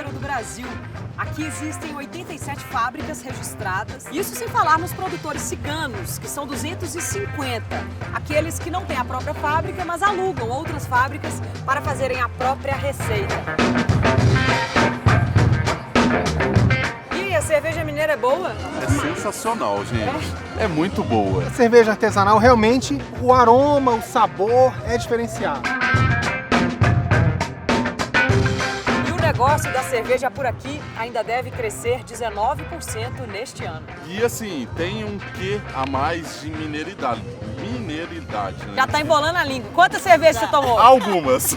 cervejeiro do Brasil. Aqui existem 87 fábricas registradas, isso sem falar nos produtores ciganos, que são 250. Aqueles que não têm a própria fábrica, mas alugam outras fábricas para fazerem a própria receita. E a cerveja mineira é boa? É sensacional, gente. É muito boa. A cerveja artesanal, realmente, o aroma, o sabor é diferenciado. O negócio da cerveja por aqui ainda deve crescer 19% neste ano. E assim, tem um quê a mais de mineiridade. Mineiridade, né? Já tá embolando a língua. Quantas cervejas você tomou? Algumas.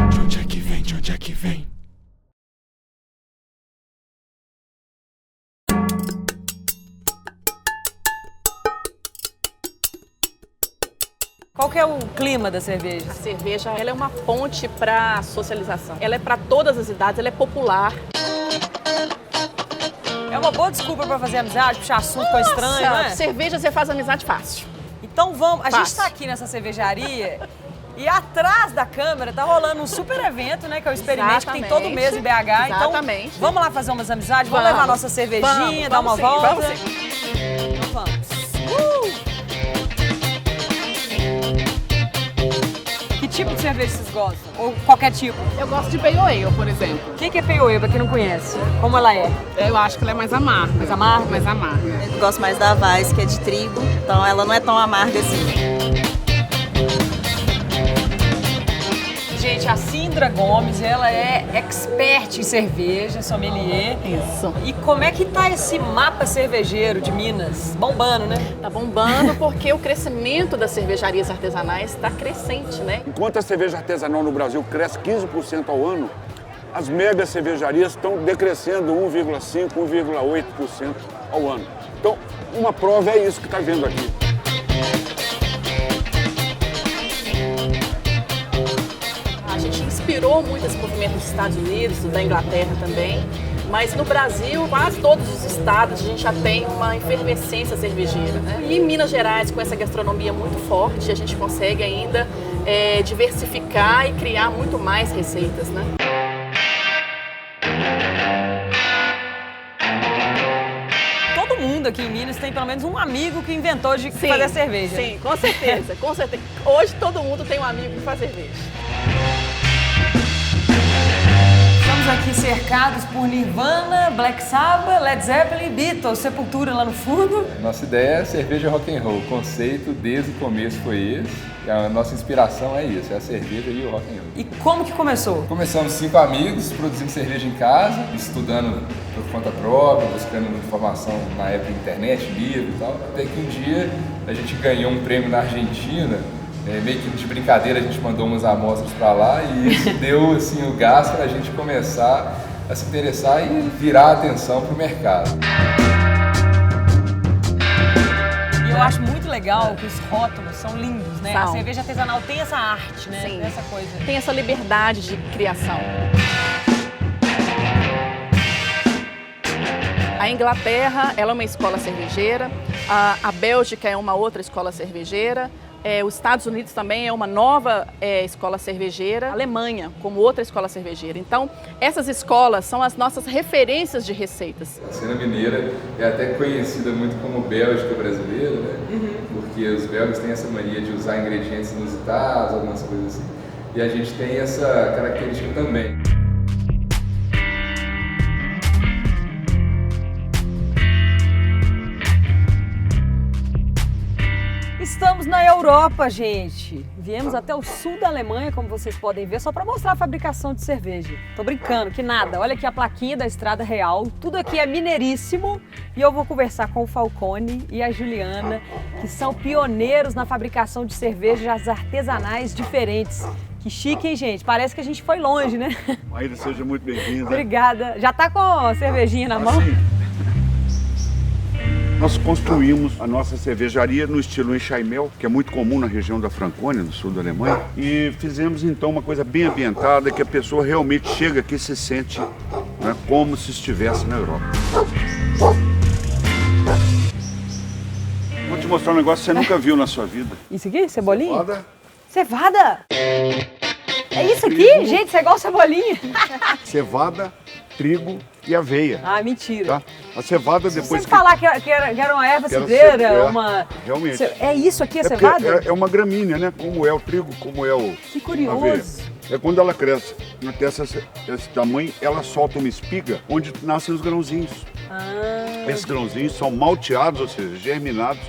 De onde é que vem? De onde é que vem? Qual que é o clima da cerveja? A cerveja, ela é uma ponte para socialização. Ela é para todas as idades, ela é popular. É uma boa desculpa para fazer amizade, puxar assunto com estranho, não é? Cerveja você faz amizade fácil. Então vamos, a gente Fácil. está aqui nessa cervejaria e atrás da câmera tá rolando um super evento, né, que é o Experimente, que tem todo mês em BH. Exatamente. Então vamos lá fazer umas amizades, vamos levar nossa cervejinha, dar uma sim, volta. vamos sim. Então vamos. Que tipo de cerveja vocês gostam? Ou qualquer tipo? Eu gosto de Pale Ale, por exemplo. O que é Pale Ale, pra quem não conhece? Como ela é? Eu acho que ela é mais amarga. Mais amarga? Mais amarga. Eu gosto mais da Weiss, que é de trigo, então ela não é tão amarga assim. Gente, a Cindra Gomes, ela é expert em cerveja, sommelier. Isso. E como é que tá esse mapa cervejeiro de Minas? Bombando, né? Tá bombando porque o crescimento das cervejarias artesanais está crescente, né? Enquanto a cerveja artesanal no Brasil cresce 15% ao ano, as mega cervejarias estão decrescendo 1,5%, 1,8% ao ano. Então, uma prova é isso que está vendo aqui. A gente inspirou muito esse movimento dos Estados Unidos, da Inglaterra também. Mas no Brasil, quase todos os estados, a gente já tem uma efervescência cervejeira, né? E em Minas Gerais, com essa gastronomia muito forte, a gente consegue ainda diversificar e criar muito mais receitas, né? Todo mundo aqui em Minas tem pelo menos um amigo que inventou de fazer cerveja. Sim, com certeza, com certeza. Hoje todo mundo tem um amigo que faz cerveja. Estamos aqui cercados por Nirvana, Black Sabbath, Led Zeppelin, Beatles, Sepultura lá no fundo. Nossa ideia é cerveja rock and roll. O conceito desde o começo foi esse. E a nossa inspiração é isso, é a cerveja e o rock and roll. E como que começou? Começamos 5 amigos, produzindo cerveja em casa, estudando por conta própria, buscando informação na época na internet, livro e tal. Até que um dia a gente ganhou um prêmio na Argentina. Meio que de brincadeira a gente mandou umas amostras para lá e isso deu assim, o gás para a gente começar a se interessar e virar a atenção para o mercado. E eu acho muito legal que os rótulos são lindos, né? São. A cerveja artesanal tem essa arte, né? Sim. Essa coisa. Tem essa liberdade de criação. A Inglaterra, ela é uma escola cervejeira, a Bélgica é uma outra escola cervejeira, os Estados Unidos também é uma nova escola cervejeira, a Alemanha como outra escola cervejeira. Então, essas escolas são as nossas referências de receitas. A cena mineira é até conhecida muito como Bélgica brasileira, né? Porque os belgas têm essa mania de usar ingredientes inusitados, algumas coisas assim. E a gente tem essa característica também. Estamos na Europa, gente. Viemos até o sul da Alemanha, como vocês podem ver, só para mostrar a fabricação de cerveja. Tô brincando, que nada. Olha aqui a plaquinha da Estrada Real. Tudo aqui é mineiríssimo. E eu vou conversar com o Falcone e a Juliana, que são pioneiros na fabricação de cervejas artesanais diferentes. Que chique, hein, gente? Parece que a gente foi longe, né? Maíra, seja muito bem-vinda. Obrigada. Já tá com a cervejinha na mão? Assim. Nós construímos a nossa cervejaria no estilo enxaimel, que é muito comum na região da Franconia, no sul da Alemanha. E fizemos então uma coisa bem ambientada, que a pessoa realmente chega aqui e se sente, né, como se estivesse na Europa. Vou te mostrar um negócio que você nunca viu na sua vida. Isso aqui? Cebolinha? Cevada. Cevada? É isso aqui? Gente, isso é igual cebolinha. Cevada, trigo e aveia. Ah, mentira. Tá? A cevada Se depois você falar que era uma erva que era cidreira, ce- uma... realmente. É isso aqui, a porque cevada? é uma gramínea, né? Como é o trigo, como é o Que aveia. curioso. É quando ela cresce, até esse tamanho, ela solta uma espiga onde nascem os grãozinhos. Esses grãozinhos são malteados, ou seja, germinados,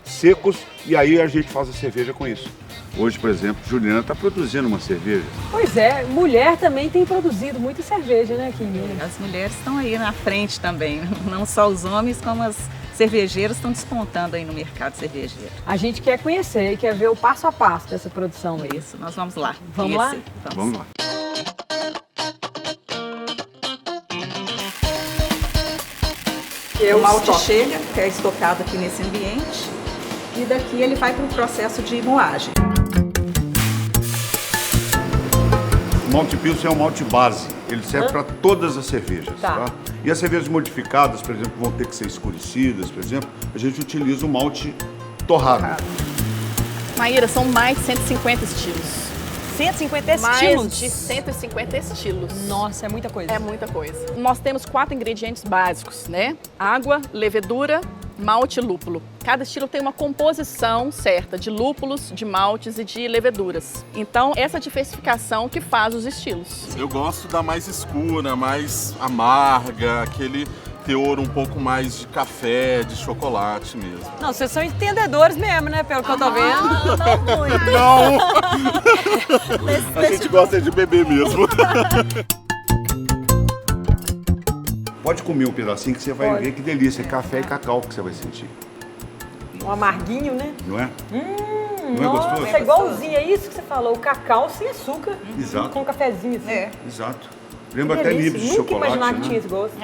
secos, e aí a gente faz a cerveja com isso. Hoje, por exemplo, Juliana está produzindo uma cerveja. Pois é, mulher também tem produzido muita cerveja, né, aqui em Minas. As mulheres estão aí na frente também, não só os homens, como as cervejeiras estão despontando aí no mercado cervejeiro. A gente quer conhecer e quer ver o passo a passo dessa produção aí. Isso, nós vamos lá. Vamos lá? conhecer. Vamos lá. Que O malte chega, que é estocado aqui nesse ambiente, e daqui ele vai para o processo de moagem. O malte Pilsen é um malte base. Ele serve para todas as cervejas. Tá. Tá? E as cervejas modificadas, por exemplo, vão ter que ser escurecidas, por exemplo, a gente utiliza o malte torrado. Maíra, são mais de 150 estilos. 150 Mais estilos. de 150 estilos. Nossa, é muita coisa. É muita coisa. Nós temos 4 ingredientes básicos, né? Água, levedura, malte e lúpulo. Cada estilo tem uma composição certa de lúpulos, de maltes e de leveduras. Então, essa diversificação que faz os estilos. Eu gosto da mais escura, mais amarga, aquele teor um pouco mais de café, de chocolate mesmo. Não, vocês são entendedores mesmo, né? Pelo que eu tô vendo. Não muito. Não! A gente gosta de beber mesmo. Pode comer um pedacinho que você vai ver que delícia. É café e cacau que você vai sentir. Um amarguinho, né? Não é? Não é Nossa, gostoso? é igualzinho, é isso que você falou. O cacau sem açúcar. Exato. Com um cafezinho assim. É, Exato. Lembra Que até delícia. nibs de Nunca chocolate, imaginava que né? tinha esse gosto.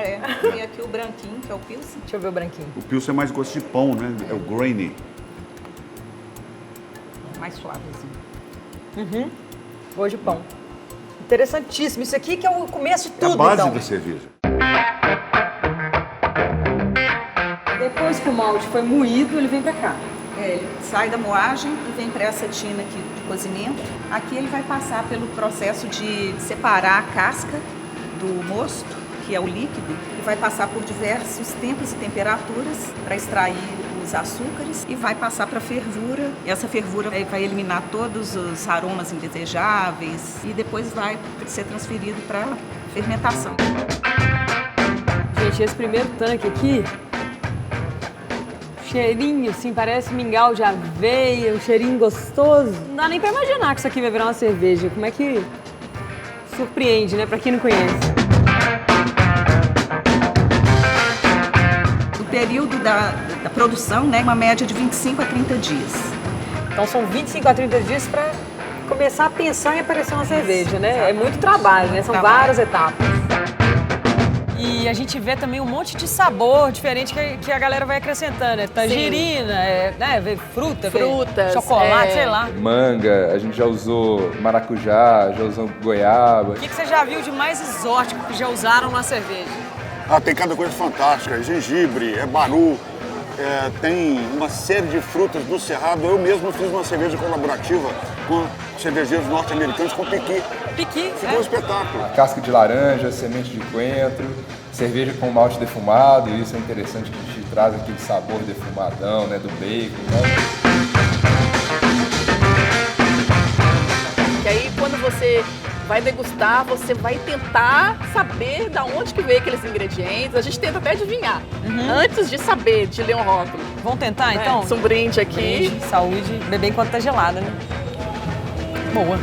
e aqui o branquinho, que é o Pilsen. Deixa eu ver o branquinho. O Pilsen é mais gosto de pão, né? É o grainy. Mais suavezinho. Gosto de pão. Interessantíssimo. Isso aqui que é o começo de É tudo, a base então. da cerveja. Depois que o malte foi moído, ele vem pra cá. Ele sai da moagem e vem para essa tina aqui de cozimento. Aqui ele vai passar pelo processo de separar a casca do mosto, que é o líquido, e vai passar por diversos tempos e temperaturas para extrair os açúcares e vai passar para fervura. Essa fervura vai eliminar todos os aromas indesejáveis e depois vai ser transferido para fermentação. Gente, esse primeiro tanque aqui, cheirinho assim, parece mingau de aveia, um cheirinho gostoso. Não dá nem pra imaginar que isso aqui vai virar uma cerveja. Como é que surpreende, né? Pra quem não conhece. O período da produção, né, é uma média de 25 a 30 dias. Então são 25 a 30 dias pra começar a pensar em aparecer uma cerveja, né? É muito trabalho, né? São várias etapas. E a gente vê também um monte de sabor diferente que a galera vai acrescentando. É tangerina, vê fruta, Frutas, vê chocolate, sei lá. Manga, a gente já usou maracujá, já usou goiaba. O que você já viu de mais exótico que já usaram na cerveja? Ah, tem cada coisa fantástica. É gengibre, é baru, tem uma série de frutas do Cerrado. Eu mesmo fiz uma cerveja colaborativa com cervejeiros norte-americanos com piqui. Piqui, Ficou um espetáculo. Casca de laranja, semente de coentro, cerveja com malte defumado, isso é interessante que a gente traz aquele sabor defumadão, né, do bacon, né? E aí, quando você vai degustar, você vai tentar saber de onde que veio aqueles ingredientes. A gente tenta até adivinhar, antes de saber, de ler um rótulo. Vamos tentar, então? Um brinde aqui. Brinde, saúde, beber enquanto tá gelada, né? Boa.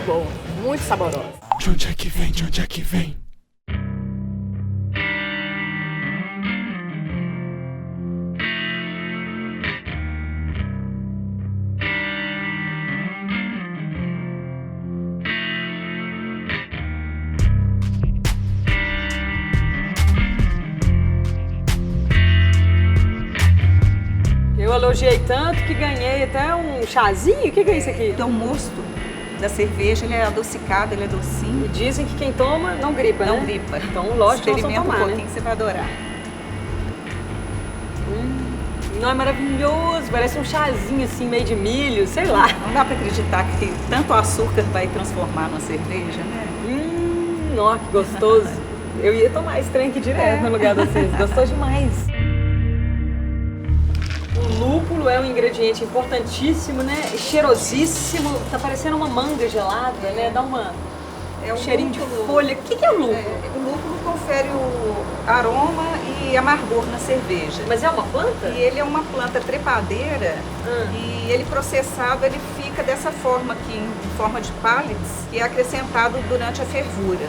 Bom, muito saborosa. De onde é que vem? De onde é que vem? elogiei tanto que ganhei até um chazinho. O que é isso aqui? Então, o mosto da cerveja, ele é adocicado, ele é docinho. E dizem que quem toma não gripa, né? Não gripa. Então, lógico que nós vamos Experimenta tomar, um pouquinho né? que você vai adorar. Não, é maravilhoso. Parece um chazinho assim, meio de milho, sei lá. Não dá pra acreditar que tanto açúcar vai transformar numa cerveja, né? Nossa, que gostoso. Eu ia tomar esse trem aqui direto no lugar de vocês. Gostou demais. O lúpulo é um ingrediente importantíssimo, né? Cheirosíssimo. Tá parecendo uma manga gelada, né? Dá um cheirinho de folha. O que é o lúpulo? O lúpulo confere o aroma e amargor na cerveja. Mas é uma planta? E ele é uma planta trepadeira e ele processado, ele fica dessa forma aqui, em forma de pallets, que é acrescentado durante a fervura.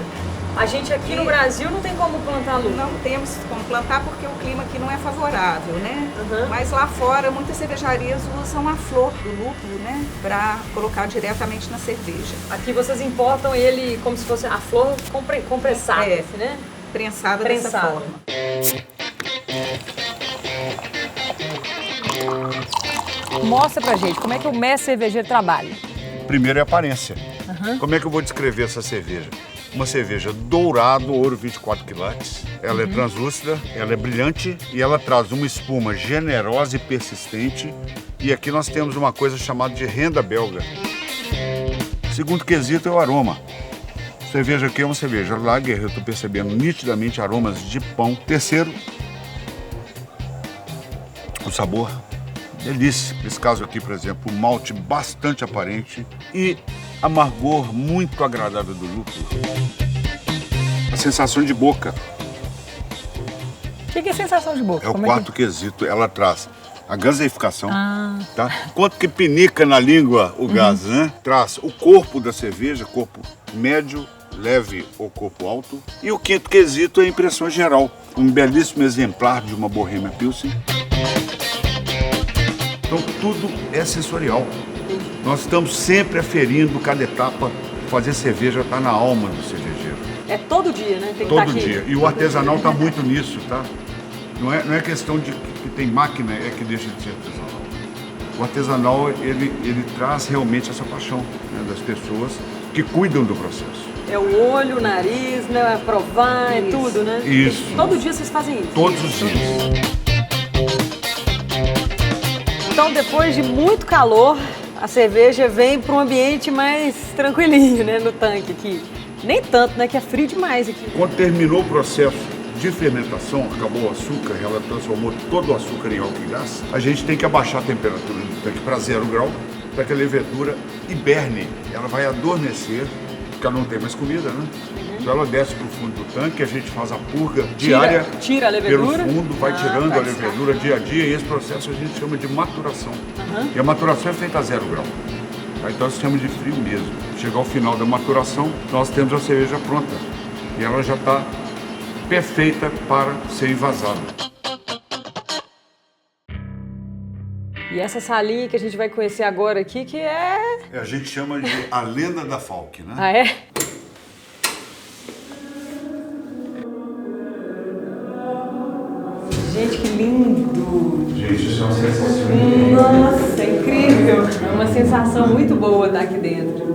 A gente aqui no Brasil não tem como plantar lúpulo. Não temos como plantar porque o clima aqui não é favorável, né? Mas lá fora, muitas cervejarias usam a flor do lúpulo, né? Para colocar diretamente na cerveja. Aqui vocês importam ele como se fosse a flor compressada, né? Prensada dessa forma. Mostra pra gente como é que o mestre cervejeiro trabalha. Primeiro é a aparência. Como é que eu vou descrever essa cerveja? Uma cerveja dourado, ouro 24 quilates. Ela é translúcida, ela é brilhante e ela traz uma espuma generosa e persistente. E aqui nós temos uma coisa chamada de renda belga. Segundo quesito é o aroma. A cerveja aqui é uma cerveja lager, eu estou percebendo nitidamente aromas de pão. Terceiro, o sabor. Delícia. Nesse caso aqui, por exemplo, o malte bastante aparente e amargor muito agradável do lúpulo. A sensação de boca. O que é sensação de boca? É o quarto quesito. Ela traz a gaseificação, tá? Quanto que pinica na língua o gás, né? Traz o corpo da cerveja, corpo médio, leve ou corpo alto. E o quinto quesito é a impressão geral. Um belíssimo exemplar de uma Bohemia Pilsen. Então tudo é sensorial. Nós estamos sempre aferindo cada etapa. Fazer cerveja está na alma do cervejeiro. É todo dia, né? Tem que todo estar aqui. dia. E o artesanal está muito nisso, tá? Não é questão de que tem máquina é que deixa de ser artesanal. O artesanal, ele traz realmente essa paixão, né, das pessoas que cuidam do processo. É o olho, o nariz, né? Provar, é tudo, né? Isso. Todo dia vocês fazem isso? Todos os dias. Então, depois de muito calor, a cerveja vem para um ambiente mais tranquilinho, né? No tanque aqui. Nem tanto, né? Que é frio demais aqui. Quando terminou o processo de fermentação, acabou o açúcar, ela transformou todo o açúcar em álcool e gás, a gente tem que abaixar a temperatura do tanque para 0 grau, para que a levedura hiberne. Ela vai adormecer, porque ela não tem mais comida, né? Então ela desce para o fundo do tanque, a gente faz a purga diária tira a levedura pelo fundo, vai tirando a levedura dia a dia, e esse processo a gente chama de maturação. E a maturação é feita a 0 grau. Tá? Então, sistema de frio mesmo. Chegar ao final da maturação, nós temos a cerveja pronta. E ela já está perfeita para ser envasada. E essa salinha que a gente vai conhecer agora aqui, que é... A gente chama de a lenda da Falck, né? Ah, é? Gente, que lindo! Gente, isso é uma sensação. Nossa, é incrível! É uma sensação muito boa estar aqui dentro.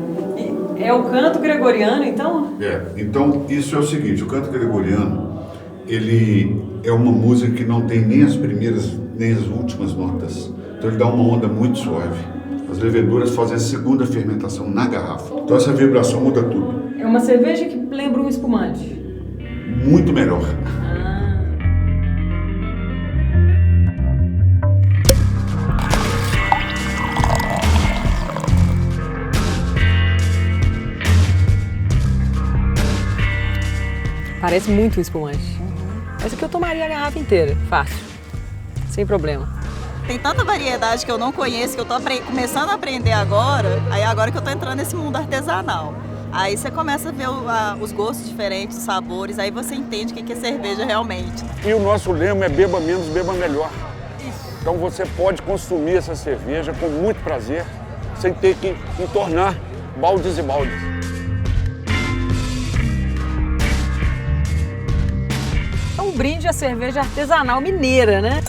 E é o canto gregoriano, então? Então isso é o seguinte, o canto gregoriano, ele é uma música que não tem nem as primeiras nem as últimas notas. Então ele dá uma onda muito suave. As leveduras fazem a segunda fermentação na garrafa. Então essa vibração muda tudo. É uma cerveja que lembra um espumante. Muito melhor. Parece muito um espumante. Essa aqui eu tomaria a garrafa inteira, fácil. Sem problema. Tem tanta variedade que eu não conheço, que eu tô começando a aprender agora, aí agora que eu tô entrando nesse mundo artesanal. Aí você começa a ver os gostos diferentes, os sabores, aí você entende o que é cerveja realmente. E o nosso lema é beba menos, beba melhor. Então você pode consumir essa cerveja com muito prazer, sem ter que entornar baldes e baldes. É um brinde à cerveja artesanal mineira, né?